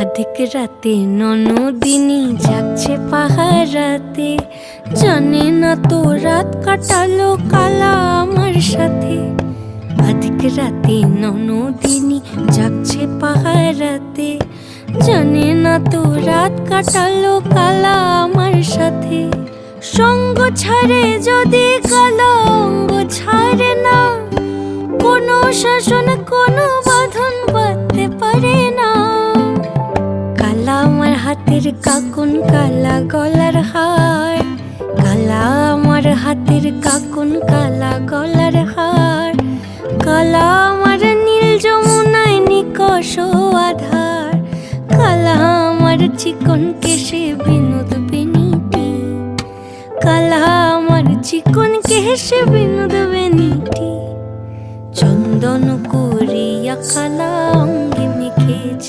অধিক রাতে ননদিনী জাগছে পাহারাতে, জানে না তো রাত কাটালো কালা আমার সাথে। অধিক রাতে ননদিনী জাগছে পাহারাতে, জানে না তো রাত কাটালো কালা আমার সাথে। সঙ্গ ছাড়ে যদি কালা অঙ্গ ছাড়ে না, কোনো শাসন কোনো বাঁধন বাঁধতে পারে না। কালা আমার হাতের কাকুন কালা গলার হার, কালা আমার হাতের কাকুন কালা গলার হার। কালা আমার নীল যমুনায় নিকষ আধার, কালা আমার চিকন কেশে বিনোদ বেনিটি, কালা আমার চিকন কেশে বিনোদ বেনিটি। চন্দন করিয়া কালা অঙ্গে